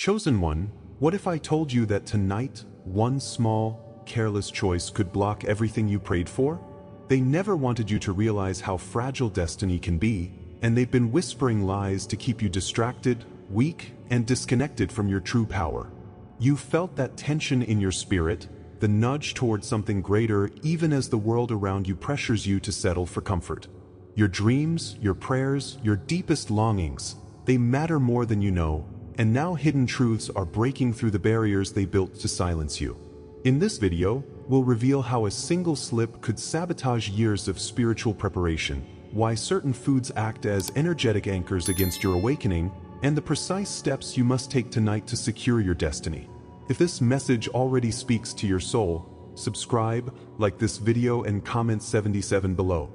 Chosen one, what if I told you that tonight, one small, careless choice could block everything you prayed for? They never wanted you to realize how fragile destiny can be, and they've been whispering lies to keep you distracted, weak, and disconnected from your true power. You felt that tension in your spirit, the nudge toward something greater, even as the world around you pressures you to settle for comfort. Your dreams, your prayers, your deepest longings, they matter more than you know, and now hidden truths are breaking through the barriers they built to silence you. In this video, we'll reveal how a single slip could sabotage years of spiritual preparation, why certain foods act as energetic anchors against your awakening, and the precise steps you must take tonight to secure your destiny. If this message already speaks to your soul, subscribe, like this video, and comment 77 below.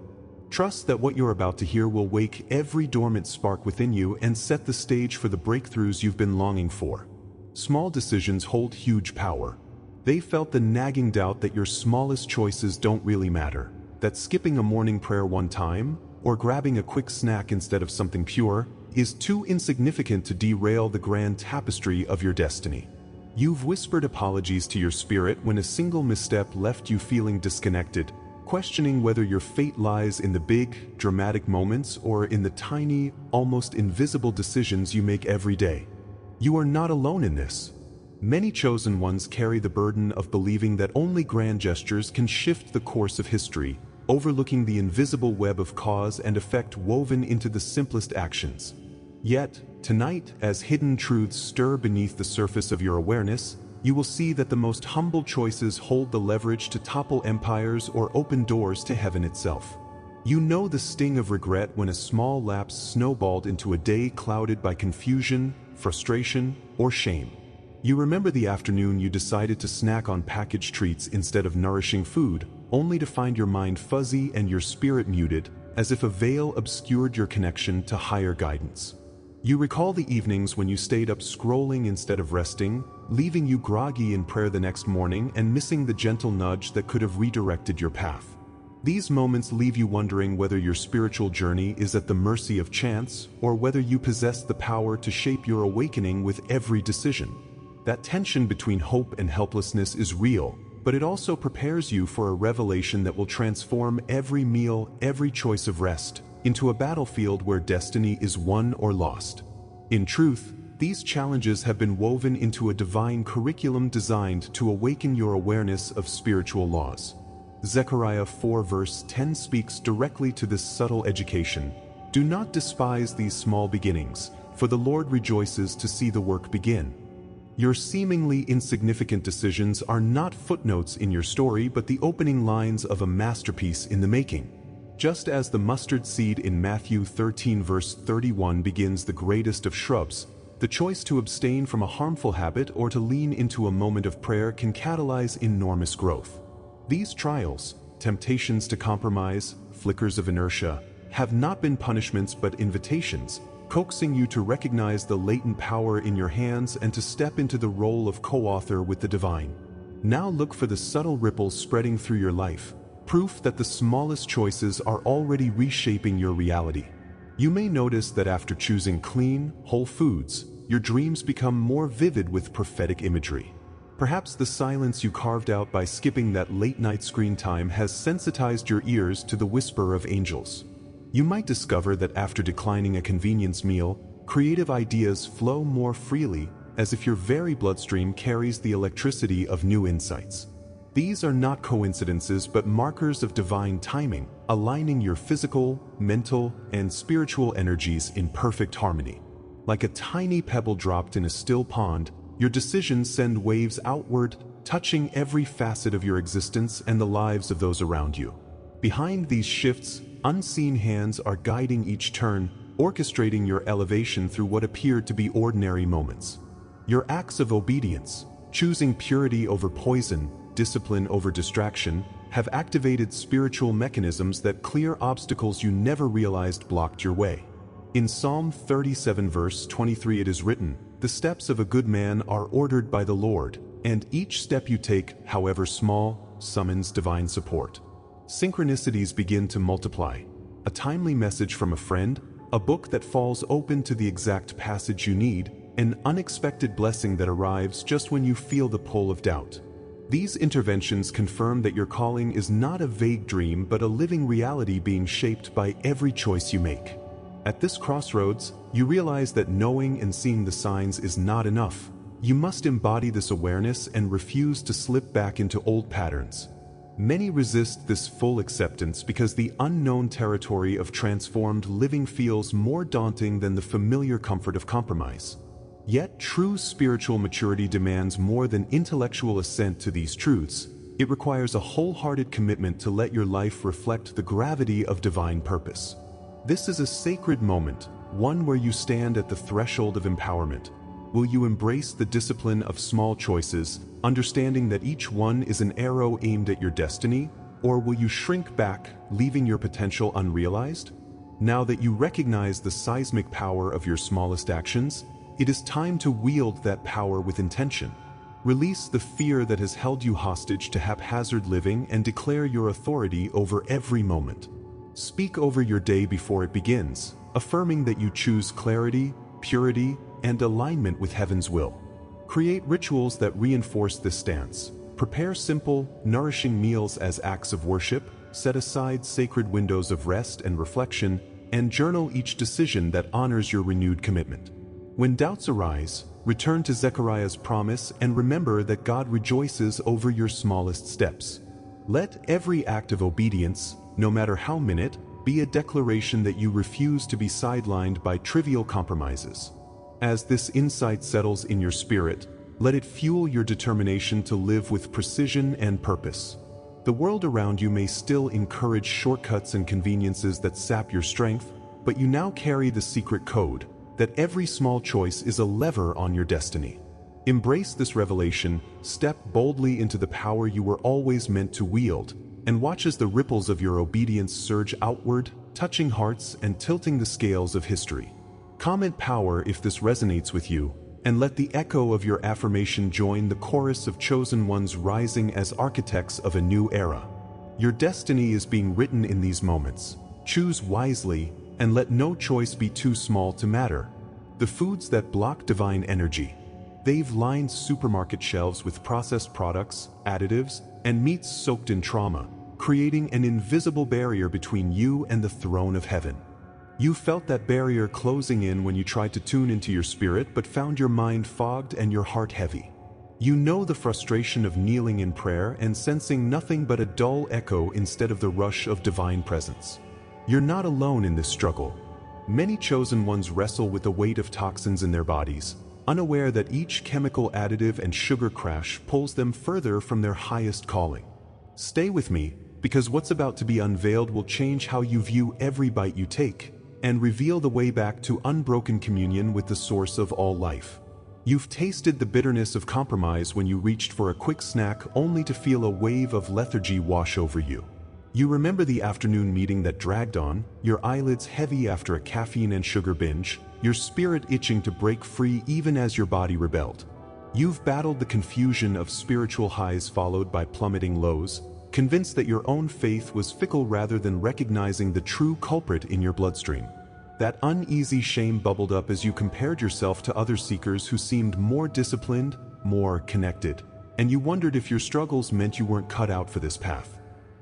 Trust that what you're about to hear will wake every dormant spark within you and set the stage for the breakthroughs you've been longing for. Small decisions hold huge power. They felt the nagging doubt that your smallest choices don't really matter, that skipping a morning prayer one time, or grabbing a quick snack instead of something pure, is too insignificant to derail the grand tapestry of your destiny. You've whispered apologies to your spirit when a single misstep left you feeling disconnected, questioning whether your fate lies in the big, dramatic moments or in the tiny, almost invisible decisions you make every day. You are not alone in this. Many chosen ones carry the burden of believing that only grand gestures can shift the course of history, overlooking the invisible web of cause and effect woven into the simplest actions. Yet, tonight, as hidden truths stir beneath the surface of your awareness, you will see that the most humble choices hold the leverage to topple empires or open doors to heaven itself. You know the sting of regret when a small lapse snowballed into a day clouded by confusion, frustration, or shame. You remember the afternoon you decided to snack on packaged treats instead of nourishing food, only to find your mind fuzzy and your spirit muted, as if a veil obscured your connection to higher guidance. You recall the evenings when you stayed up scrolling instead of resting, leaving you groggy in prayer the next morning and missing the gentle nudge that could have redirected your path. These moments leave you wondering whether your spiritual journey is at the mercy of chance or whether you possess the power to shape your awakening with every decision. That tension between hope and helplessness is real, but it also prepares you for a revelation that will transform every meal, every choice of rest, into a battlefield where destiny is won or lost. In truth, these challenges have been woven into a divine curriculum designed to awaken your awareness of spiritual laws. Zechariah 4 verse 10 speaks directly to this subtle education. Do not despise these small beginnings, for the Lord rejoices to see the work begin. Your seemingly insignificant decisions are not footnotes in your story, but the opening lines of a masterpiece in the making. Just as the mustard seed in Matthew 13 verse 31 begins the greatest of shrubs, the choice to abstain from a harmful habit or to lean into a moment of prayer can catalyze enormous growth. These trials, temptations to compromise, flickers of inertia, have not been punishments but invitations, coaxing you to recognize the latent power in your hands and to step into the role of co-author with the divine. Now look for the subtle ripples spreading through your life, proof that the smallest choices are already reshaping your reality. You may notice that after choosing clean, whole foods, your dreams become more vivid with prophetic imagery. Perhaps the silence you carved out by skipping that late-night screen time has sensitized your ears to the whisper of angels. You might discover that after declining a convenience meal, creative ideas flow more freely, as if your very bloodstream carries the electricity of new insights. These are not coincidences but markers of divine timing, aligning your physical, mental, and spiritual energies in perfect harmony. Like a tiny pebble dropped in a still pond, your decisions send waves outward, touching every facet of your existence and the lives of those around you. Behind these shifts, unseen hands are guiding each turn, orchestrating your elevation through what appeared to be ordinary moments. Your acts of obedience, choosing purity over poison, discipline over distraction, have activated spiritual mechanisms that clear obstacles you never realized blocked your way. In Psalm 37 verse 23 it is written, "The steps of a good man are ordered by the Lord, and each step you take, however small, summons divine support." Synchronicities begin to multiply. A timely message from a friend, a book that falls open to the exact passage you need, an unexpected blessing that arrives just when you feel the pull of doubt. These interventions confirm that your calling is not a vague dream but a living reality being shaped by every choice you make. At this crossroads, you realize that knowing and seeing the signs is not enough. You must embody this awareness and refuse to slip back into old patterns. Many resist this full acceptance because the unknown territory of transformed living feels more daunting than the familiar comfort of compromise. Yet, true spiritual maturity demands more than intellectual assent to these truths. It requires a wholehearted commitment to let your life reflect the gravity of divine purpose. This is a sacred moment, one where you stand at the threshold of empowerment. Will you embrace the discipline of small choices, understanding that each one is an arrow aimed at your destiny? Or will you shrink back, leaving your potential unrealized? Now that you recognize the seismic power of your smallest actions, it is time to wield that power with intention. Release the fear that has held you hostage to haphazard living and declare your authority over every moment. Speak over your day before it begins, affirming that you choose clarity, purity, and alignment with heaven's will. Create rituals that reinforce this stance. Prepare simple, nourishing meals as acts of worship, set aside sacred windows of rest and reflection, and journal each decision that honors your renewed commitment. When doubts arise, return to Zechariah's promise and remember that God rejoices over your smallest steps. Let every act of obedience, no matter how minute, be a declaration that you refuse to be sidelined by trivial compromises. As this insight settles in your spirit, let it fuel your determination to live with precision and purpose. The world around you may still encourage shortcuts and conveniences that sap your strength, but you now carry the secret code, that every small choice is a lever on your destiny. Embrace this revelation, step boldly into the power you were always meant to wield, and watch as the ripples of your obedience surge outward, touching hearts and tilting the scales of history. Comment power if this resonates with you, and let the echo of your affirmation join the chorus of chosen ones rising as architects of a new era. Your destiny is being written in these moments. Choose wisely, and let no choice be too small to matter. The foods that block divine energy. They've lined supermarket shelves with processed products, additives, and meats soaked in trauma, creating an invisible barrier between you and the throne of heaven. You felt that barrier closing in when you tried to tune into your spirit but found your mind fogged and your heart heavy. You know the frustration of kneeling in prayer and sensing nothing but a dull echo instead of the rush of divine presence. You're not alone in this struggle. Many chosen ones wrestle with the weight of toxins in their bodies, unaware that each chemical additive and sugar crash pulls them further from their highest calling. Stay with me, because what's about to be unveiled will change how you view every bite you take, and reveal the way back to unbroken communion with the source of all life. You've tasted the bitterness of compromise when you reached for a quick snack only to feel a wave of lethargy wash over you. You remember the afternoon meeting that dragged on, your eyelids heavy after a caffeine and sugar binge, your spirit itching to break free even as your body rebelled. You've battled the confusion of spiritual highs followed by plummeting lows, convinced that your own faith was fickle rather than recognizing the true culprit in your bloodstream. That uneasy shame bubbled up as you compared yourself to other seekers who seemed more disciplined, more connected, and you wondered if your struggles meant you weren't cut out for this path.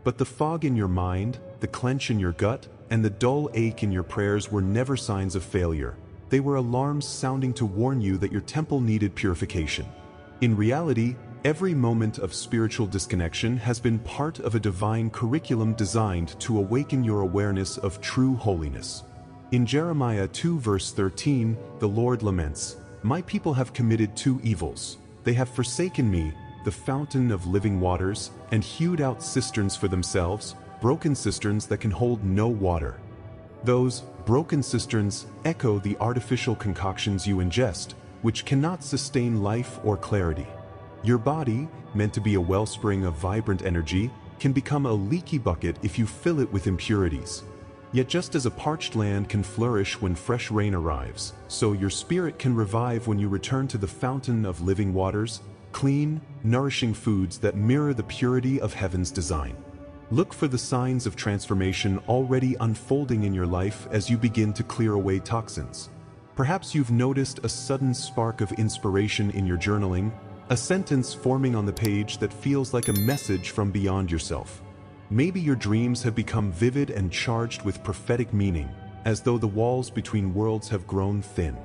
But the fog in your mind, the clench in your gut, and the dull ache in your prayers were never signs of failure. They were alarms sounding to warn you that your temple needed purification. In reality, every moment of spiritual disconnection has been part of a divine curriculum designed to awaken your awareness of true holiness. In Jeremiah 2 verse 13, the Lord laments, "My people have committed two evils. They have forsaken me, the fountain of living waters, and hewed out cisterns for themselves, broken cisterns that can hold no water." Those broken cisterns echo the artificial concoctions you ingest, which cannot sustain life or clarity. Your body, meant to be a wellspring of vibrant energy, can become a leaky bucket if you fill it with impurities. Yet just as a parched land can flourish when fresh rain arrives, so your spirit can revive when you return to the fountain of living waters, clean, nourishing foods that mirror the purity of heaven's design. Look for the signs of transformation already unfolding in your life as you begin to clear away toxins. Perhaps you've noticed a sudden spark of inspiration in your journaling, a sentence forming on the page that feels like a message from beyond yourself. Maybe your dreams have become vivid and charged with prophetic meaning, as though the walls between worlds have grown thin.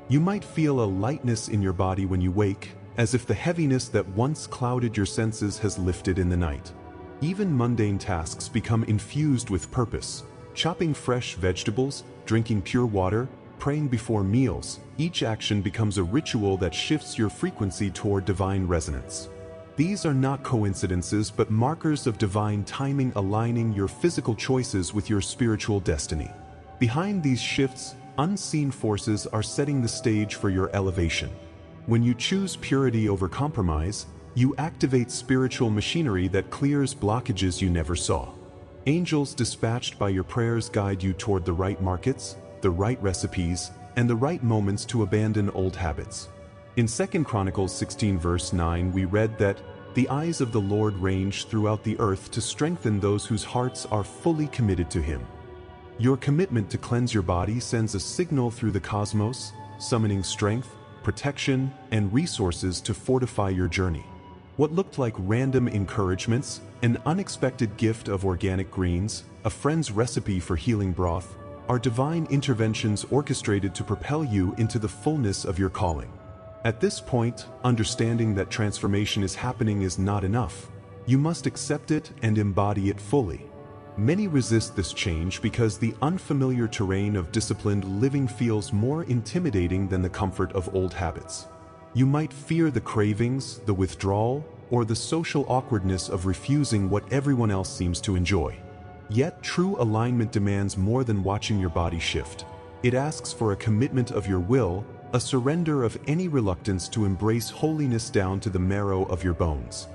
You might feel a lightness in your body when you wake, as if the heaviness that once clouded your senses has lifted in the night. Even mundane tasks become infused with purpose. Chopping fresh vegetables, drinking pure water, praying before meals, each action becomes a ritual that shifts your frequency toward divine resonance. These are not coincidences but markers of divine timing aligning your physical choices with your spiritual destiny. Behind these shifts, unseen forces are setting the stage for your elevation. When you choose purity over compromise, you activate spiritual machinery that clears blockages you never saw. Angels dispatched by your prayers guide you toward the right markets, the right recipes, and the right moments to abandon old habits. In 2 Chronicles 16 verse 9 we read that, "The eyes of the Lord range throughout the earth to strengthen those whose hearts are fully committed to Him." Your commitment to cleanse your body sends a signal through the cosmos, summoning strength, protection, and resources to fortify your journey. What looked like random encouragements, an unexpected gift of organic greens, a friend's recipe for healing broth, are divine interventions orchestrated to propel you into the fullness of your calling. At this point, understanding that transformation is happening is not enough. You must accept it and embody it fully. Many resist this change because the unfamiliar terrain of disciplined living feels more intimidating than the comfort of old habits. You might fear the cravings, the withdrawal, or the social awkwardness of refusing what everyone else seems to enjoy. Yet, true alignment demands more than watching your body shift. It asks for a commitment of your will, a surrender of any reluctance to embrace holiness down to the marrow of your bones.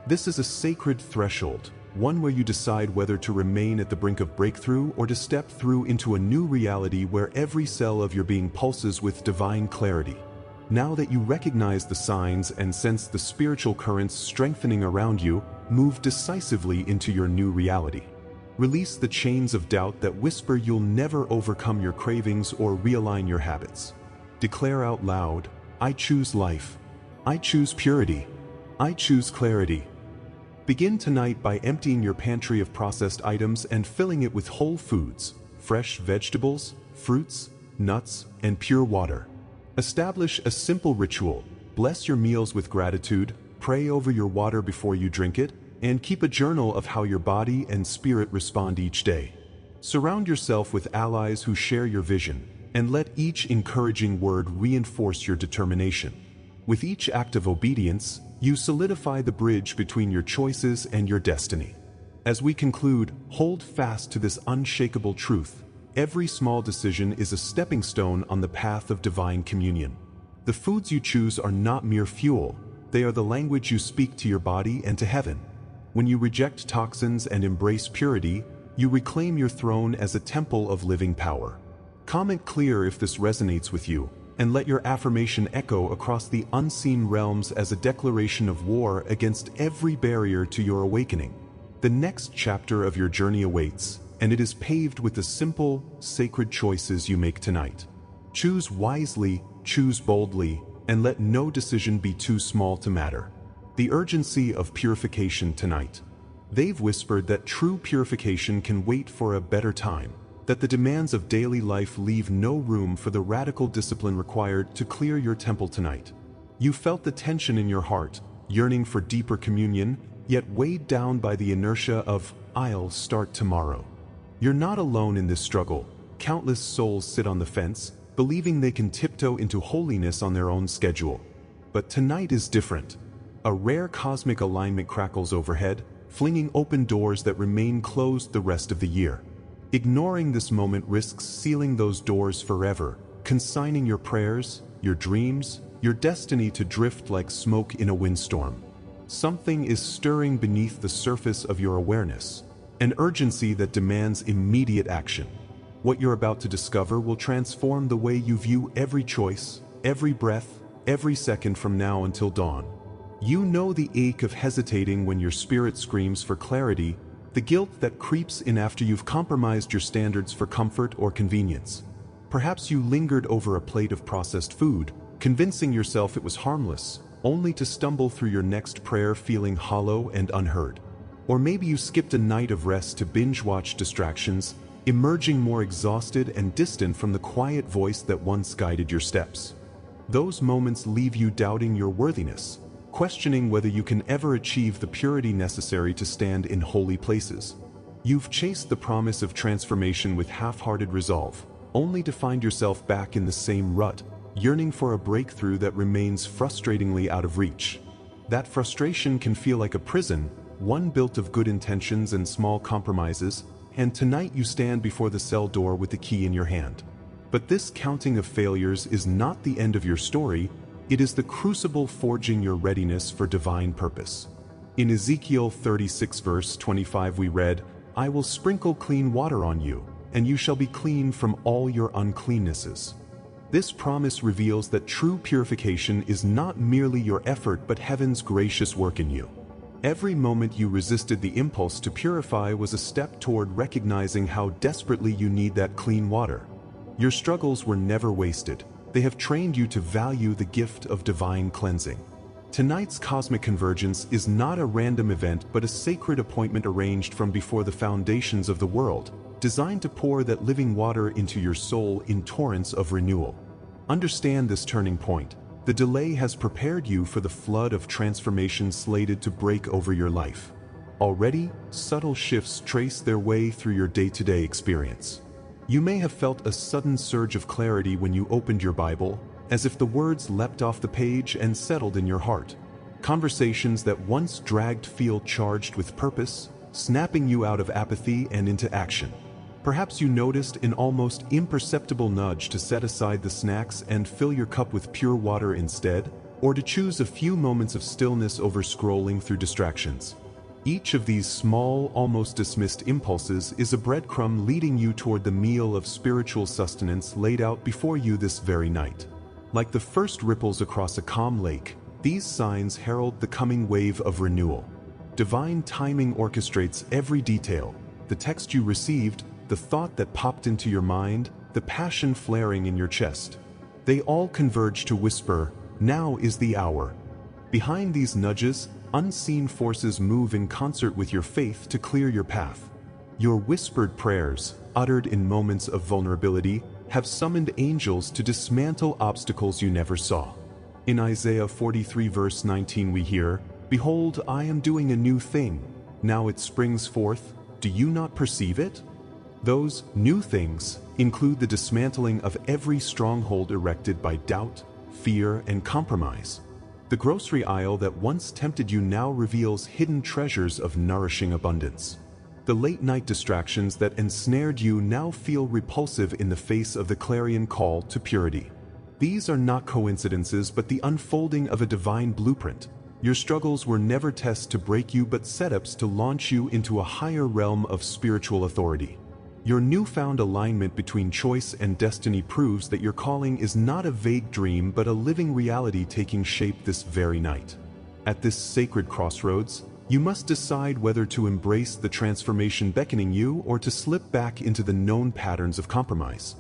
This is a sacred threshold, one where you decide whether to remain at the brink of breakthrough or to step through into a new reality where every cell of your being pulses with divine clarity. Now that you recognize the signs and sense the spiritual currents strengthening around you, move decisively into your new reality. Release the chains of doubt that whisper you'll never overcome your cravings or realign your habits. Declare out loud, "I choose life. I choose purity. I choose clarity." Begin tonight by emptying your pantry of processed items and filling it with whole foods, fresh vegetables, fruits, nuts, and pure water. Establish a simple ritual. Bless your meals with gratitude, pray over your water before you drink it, and keep a journal of how your body and spirit respond each day. Surround yourself with allies who share your vision, and let each encouraging word reinforce your determination. With each act of obedience, you solidify the bridge between your choices and your destiny. As we conclude, hold fast to this unshakable truth. Every small decision is a stepping stone on the path of divine communion. The foods you choose are not mere fuel, they are the language you speak to your body and to heaven. When you reject toxins and embrace purity, you reclaim your throne as a temple of living power. Comment clear if this resonates with you, and let your affirmation echo across the unseen realms as a declaration of war against every barrier to your awakening. The next chapter of your journey awaits, and it is paved with the simple, sacred choices you make tonight. Choose wisely, choose boldly, and let no decision be too small to matter. The urgency of purification tonight. They've whispered that true purification can wait for a better time, that the demands of daily life leave no room for the radical discipline required to clear your temple tonight. You felt the tension in your heart, yearning for deeper communion, yet weighed down by the inertia of, "I'll start tomorrow." You're not alone in this struggle. Countless souls sit on the fence, believing they can tiptoe into holiness on their own schedule. But tonight is different. A rare cosmic alignment crackles overhead, flinging open doors that remain closed the rest of the year. Ignoring this moment risks sealing those doors forever, consigning your prayers, your dreams, your destiny to drift like smoke in a windstorm. Something is stirring beneath the surface of your awareness, an urgency that demands immediate action. What you're about to discover will transform the way you view every choice, every breath, every second from now until dawn. You know the ache of hesitating when your spirit screams for clarity, the guilt that creeps in after you've compromised your standards for comfort or convenience. Perhaps you lingered over a plate of processed food, convincing yourself it was harmless, only to stumble through your next prayer feeling hollow and unheard. Or maybe you skipped a night of rest to binge-watch distractions, emerging more exhausted and distant from the quiet voice that once guided your steps. Those moments leave you doubting your worthiness, questioning whether you can ever achieve the purity necessary to stand in holy places. You've chased the promise of transformation with half-hearted resolve, only to find yourself back in the same rut, yearning for a breakthrough that remains frustratingly out of reach. That frustration can feel like a prison, one built of good intentions and small compromises, and tonight you stand before the cell door with the key in your hand. But this counting of failures is not the end of your story, it is the crucible forging your readiness for divine purpose. In Ezekiel 36 verse 25 we read, "I will sprinkle clean water on you, and you shall be clean from all your uncleannesses." This promise reveals that true purification is not merely your effort but heaven's gracious work in you. Every moment you resisted the impulse to purify was a step toward recognizing how desperately you need that clean water. Your struggles were never wasted. They have trained you to value the gift of divine cleansing. Tonight's cosmic convergence is not a random event but a sacred appointment arranged from before the foundations of the world, designed to pour that living water into your soul in torrents of renewal. Understand this turning point. The delay has prepared you for the flood of transformation slated to break over your life. Already, subtle shifts trace their way through your day-to-day experience. You may have felt a sudden surge of clarity when you opened your Bible, as if the words leapt off the page and settled in your heart. Conversations that once dragged feel charged with purpose, snapping you out of apathy and into action. Perhaps you noticed an almost imperceptible nudge to set aside the snacks and fill your cup with pure water instead, or to choose a few moments of stillness over scrolling through distractions. Each of these small, almost dismissed impulses is a breadcrumb leading you toward the meal of spiritual sustenance laid out before you this very night. Like the first ripples across a calm lake, these signs herald the coming wave of renewal. Divine timing orchestrates every detail: the text you received, the thought that popped into your mind, the passion flaring in your chest. They all converge to whisper, "Now is the hour." Behind these nudges, unseen forces move in concert with your faith to clear your path. Your whispered prayers, uttered in moments of vulnerability, have summoned angels to dismantle obstacles you never saw. In Isaiah 43 verse 19 we hear, "Behold, I am doing a new thing. Now it springs forth. Do you not perceive it?" Those new things include the dismantling of every stronghold erected by doubt, fear, and compromise. The grocery aisle that once tempted you now reveals hidden treasures of nourishing abundance. The late-night distractions that ensnared you now feel repulsive in the face of the clarion call to purity. These are not coincidences but the unfolding of a divine blueprint. Your struggles were never tests to break you but setups to launch you into a higher realm of spiritual authority. Your newfound alignment between choice and destiny proves that your calling is not a vague dream but a living reality taking shape this very night. At this sacred crossroads, you must decide whether to embrace the transformation beckoning you or to slip back into the known patterns of compromise.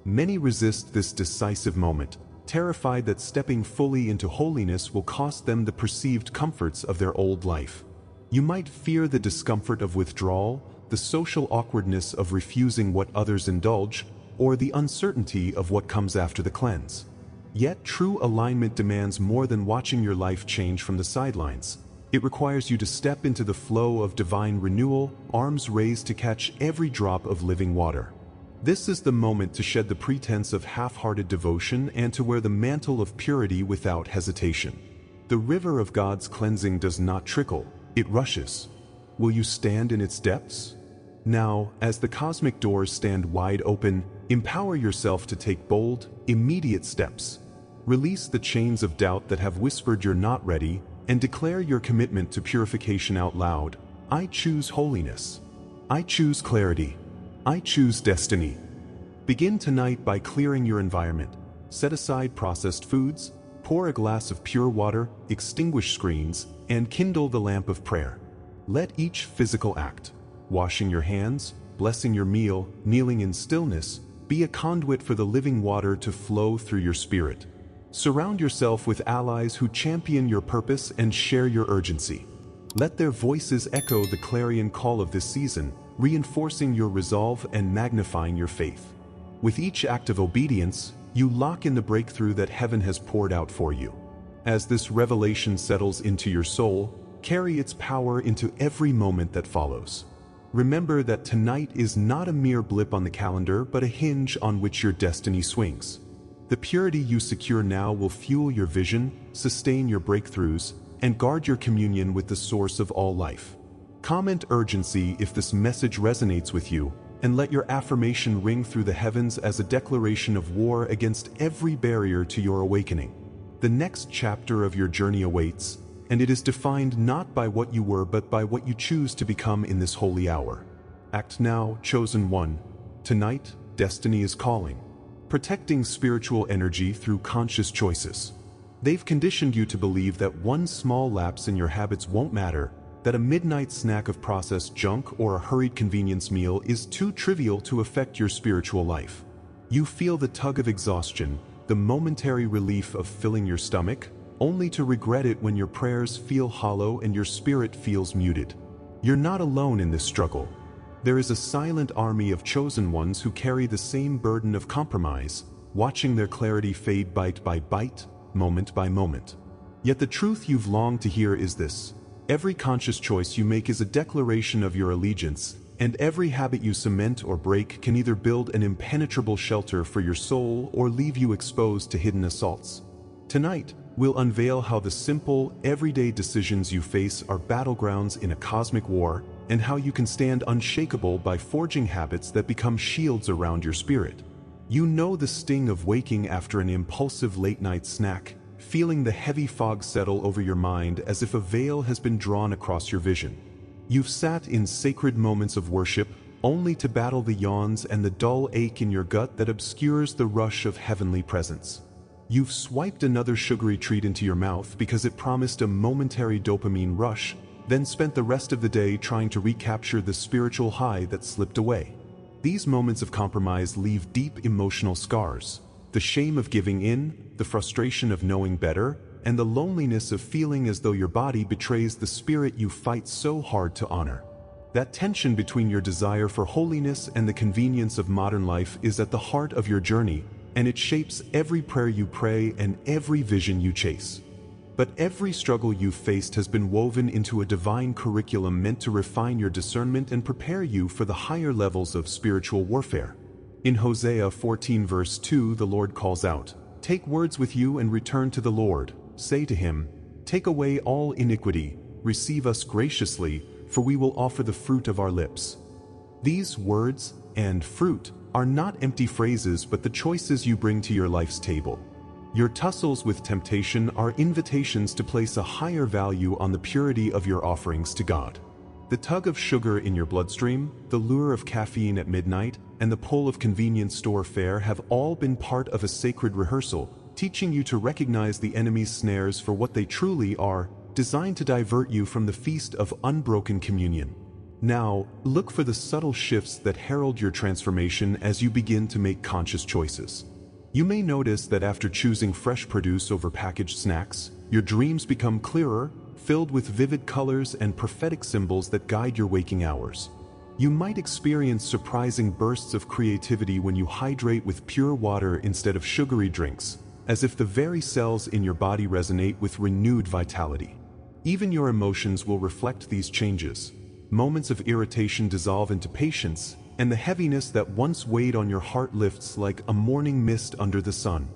Many resist this decisive moment, terrified that stepping fully into holiness will cost them the perceived comforts of their old life. You might fear the discomfort of withdrawal, the social awkwardness of refusing what others indulge, or the uncertainty of what comes after the cleanse. Yet true alignment demands more than watching your life change from the sidelines. It requires you to step into the flow of divine renewal, arms raised to catch every drop of living water. This is the moment to shed the pretense of half-hearted devotion and to wear the mantle of purity without hesitation. The river of God's cleansing does not trickle, it rushes. Will you stand in its depths? Now, as the cosmic doors stand wide open, empower yourself to take bold, immediate steps. Release the chains of doubt that have whispered you're not ready, and declare your commitment to purification out loud. I choose holiness. I choose clarity. I choose destiny. Begin tonight by clearing your environment. Set aside processed foods, pour a glass of pure water, extinguish screens, and kindle the lamp of prayer. Let each physical act, washing your hands, blessing your meal, kneeling in stillness, be a conduit for the living water to flow through your spirit. Surround yourself with allies who champion your purpose and share your urgency. Let their voices echo the clarion call of this season, reinforcing your resolve and magnifying your faith. With each act of obedience, you lock in the breakthrough that heaven has poured out for you. As this revelation settles into your soul, carry its power into every moment that follows. Remember that tonight is not a mere blip on the calendar, but a hinge on which your destiny swings. The purity you secure now will fuel your vision, sustain your breakthroughs, and guard your communion with the source of all life. Comment urgency if this message resonates with you, and let your affirmation ring through the heavens as a declaration of war against every barrier to your awakening. The next chapter of your journey awaits, and it is defined not by what you were but by what you choose to become in this holy hour. Act now, chosen one. Tonight, destiny is calling. Protecting spiritual energy through conscious choices. They've conditioned you to believe that one small lapse in your habits won't matter, that a midnight snack of processed junk or a hurried convenience meal is too trivial to affect your spiritual life. You feel the tug of exhaustion, the momentary relief of filling your stomach, only to regret it when your prayers feel hollow and your spirit feels muted. You're not alone in this struggle. There is a silent army of chosen ones who carry the same burden of compromise, watching their clarity fade bite by bite, moment by moment. Yet the truth you've longed to hear is this: every conscious choice you make is a declaration of your allegiance, and every habit you cement or break can either build an impenetrable shelter for your soul or leave you exposed to hidden assaults. Tonight, we'll unveil how the simple, everyday decisions you face are battlegrounds in a cosmic war, and how you can stand unshakable by forging habits that become shields around your spirit. You know the sting of waking after an impulsive late-night snack, feeling the heavy fog settle over your mind as if a veil has been drawn across your vision. You've sat in sacred moments of worship, only to battle the yawns and the dull ache in your gut that obscures the rush of heavenly presence. You've swiped another sugary treat into your mouth because it promised a momentary dopamine rush, then spent the rest of the day trying to recapture the spiritual high that slipped away. These moments of compromise leave deep emotional scars: the shame of giving in, the frustration of knowing better, and the loneliness of feeling as though your body betrays the spirit you fight so hard to honor. That tension between your desire for holiness and the convenience of modern life is at the heart of your journey, and it shapes every prayer you pray and every vision you chase. But every struggle you've faced has been woven into a divine curriculum meant to refine your discernment and prepare you for the higher levels of spiritual warfare. In Hosea 14 verse 2, the Lord calls out, "Take words with you and return to the Lord. Say to him, take away all iniquity, receive us graciously, for we will offer the fruit of our lips." These words and fruit are not empty phrases but the choices you bring to your life's table. Your tussles with temptation are invitations to place a higher value on the purity of your offerings to God. The tug of sugar in your bloodstream, the lure of caffeine at midnight, and the pull of convenience store fare have all been part of a sacred rehearsal, teaching you to recognize the enemy's snares for what they truly are, designed to divert you from the feast of unbroken communion. Now, look for the subtle shifts that herald your transformation as you begin to make conscious choices. You may notice that after choosing fresh produce over packaged snacks, your dreams become clearer, filled with vivid colors and prophetic symbols that guide your waking hours. You might experience surprising bursts of creativity when you hydrate with pure water instead of sugary drinks, as if the very cells in your body resonate with renewed vitality. Even your emotions will reflect these changes. Moments of irritation dissolve into patience, and the heaviness that once weighed on your heart lifts like a morning mist under the sun.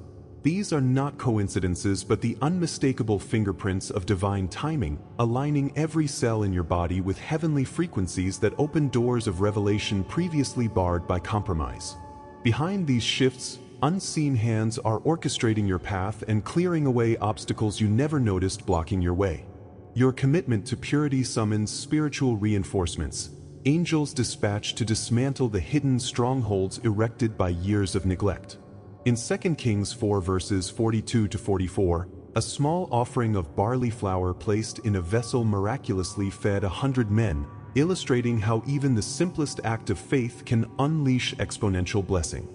These are not coincidences but the unmistakable fingerprints of divine timing, aligning every cell in your body with heavenly frequencies that open doors of revelation previously barred by compromise. Behind these shifts, unseen hands are orchestrating your path and clearing away obstacles you never noticed blocking your way. Your commitment to purity summons spiritual reinforcements, angels dispatched to dismantle the hidden strongholds erected by years of neglect. In 2 Kings 4 verses 42 to 44, a small offering of barley flour placed in a vessel miraculously fed 100 men, illustrating how even the simplest act of faith can unleash exponential blessing.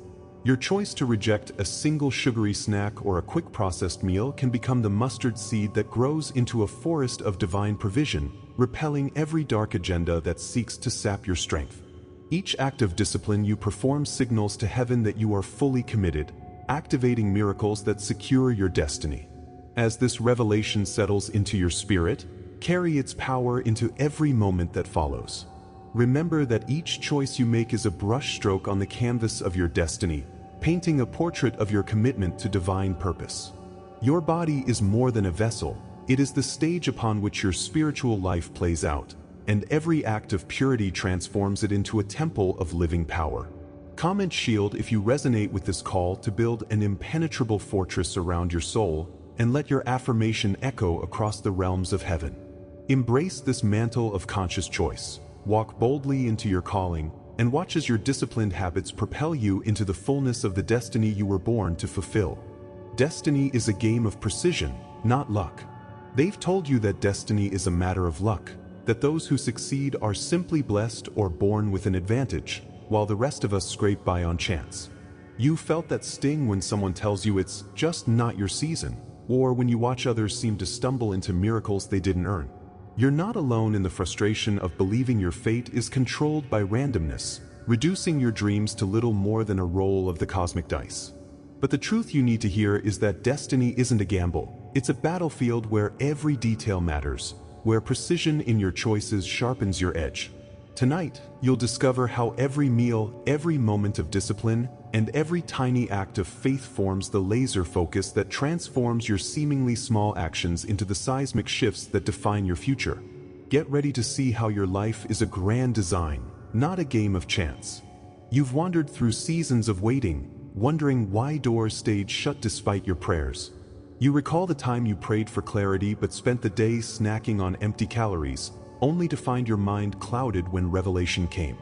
Your choice to reject a single sugary snack or a quick processed meal can become the mustard seed that grows into a forest of divine provision, repelling every dark agenda that seeks to sap your strength. Each act of discipline you perform signals to heaven that you are fully committed, activating miracles that secure your destiny. As this revelation settles into your spirit, carry its power into every moment that follows. Remember that each choice you make is a brushstroke on the canvas of your destiny, painting a portrait of your commitment to divine purpose. Your body is more than a vessel, it is the stage upon which your spiritual life plays out, and every act of purity transforms it into a temple of living power. Comment Shield if you resonate with this call to build an impenetrable fortress around your soul, and let your affirmation echo across the realms of heaven. Embrace this mantle of conscious choice. Walk boldly into your calling, and watch as your disciplined habits propel you into the fullness of the destiny you were born to fulfill. Destiny is a game of precision, not luck. They've told you that destiny is a matter of luck, that those who succeed are simply blessed or born with an advantage, while the rest of us scrape by on chance. You felt that sting when someone tells you it's just not your season, or when you watch others seem to stumble into miracles they didn't earn. You're not alone in the frustration of believing your fate is controlled by randomness, reducing your dreams to little more than a roll of the cosmic dice. But the truth you need to hear is that destiny isn't a gamble. It's a battlefield where every detail matters, where precision in your choices sharpens your edge. Tonight, you'll discover how every meal, every moment of discipline, and every tiny act of faith forms the laser focus that transforms your seemingly small actions into the seismic shifts that define your future. Get ready to see how your life is a grand design, not a game of chance. You've wandered through seasons of waiting, wondering why doors stayed shut despite your prayers. You recall the time you prayed for clarity but spent the day snacking on empty calories, only to find your mind clouded when revelation came.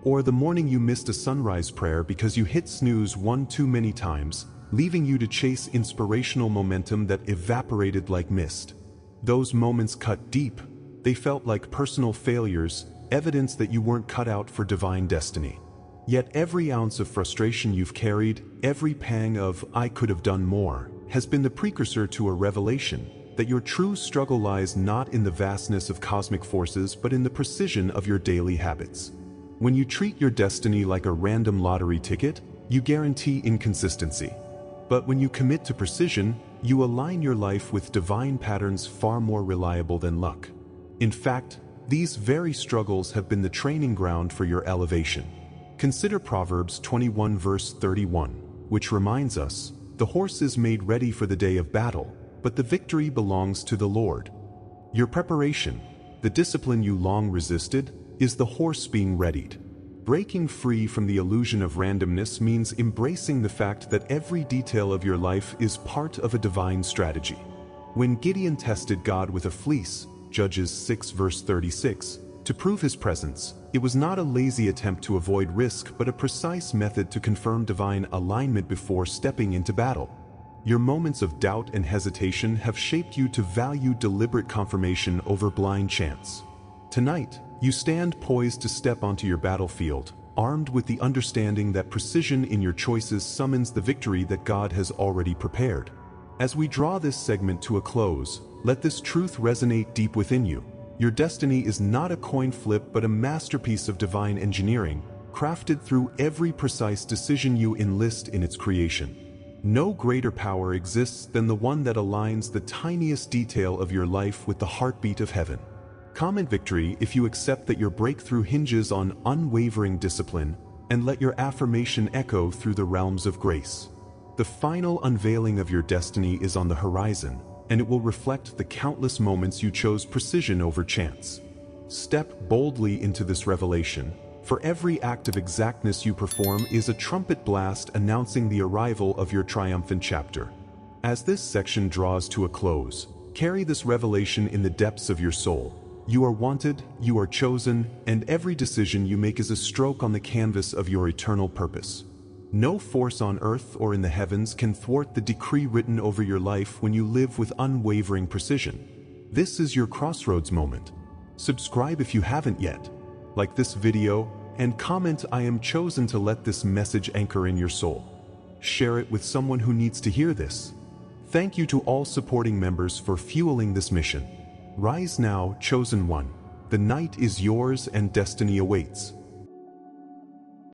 Or the morning you missed a sunrise prayer because you hit snooze one too many times, leaving you to chase inspirational momentum that evaporated like mist. Those moments cut deep. They felt like personal failures, evidence that you weren't cut out for divine destiny. Yet every ounce of frustration you've carried, every pang of "I could have done more," has been the precursor to a revelation that your true struggle lies not in the vastness of cosmic forces but in the precision of your daily habits. When you treat your destiny like a random lottery ticket, you guarantee inconsistency. But when you commit to precision, you align your life with divine patterns far more reliable than luck. In fact, these very struggles have been the training ground for your elevation. Consider Proverbs 21 verse 31, which reminds us, "The horse is made ready for the day of battle, but the victory belongs to the Lord." Your preparation, the discipline you long resisted, is the horse being readied. Breaking free from the illusion of randomness means embracing the fact that every detail of your life is part of a divine strategy. When Gideon tested God with a fleece, Judges 6 verse 36, to prove his presence, it was not a lazy attempt to avoid risk but a precise method to confirm divine alignment before stepping into battle. Your moments of doubt and hesitation have shaped you to value deliberate confirmation over blind chance. Tonight, you stand poised to step onto your battlefield, armed with the understanding that precision in your choices summons the victory that God has already prepared. As we draw this segment to a close, let this truth resonate deep within you. Your destiny is not a coin flip but a masterpiece of divine engineering, crafted through every precise decision you enlist in its creation. No greater power exists than the one that aligns the tiniest detail of your life with the heartbeat of heaven. Comment victory if you accept that your breakthrough hinges on unwavering discipline, and let your affirmation echo through the realms of grace. The final unveiling of your destiny is on the horizon, and it will reflect the countless moments you chose precision over chance. Step boldly into this revelation, for every act of exactness you perform is a trumpet blast announcing the arrival of your triumphant chapter. As this section draws to a close, carry this revelation in the depths of your soul. You are wanted, you are chosen, and every decision you make is a stroke on the canvas of your eternal purpose. No force on earth or in the heavens can thwart the decree written over your life when you live with unwavering precision. This is your crossroads moment. Subscribe if you haven't yet. Like this video, and comment "I am chosen" to let this message anchor in your soul. share it with someone who needs to hear this. Thank you to all supporting members for fueling this mission. Rise now, chosen one. The night is yours and destiny awaits.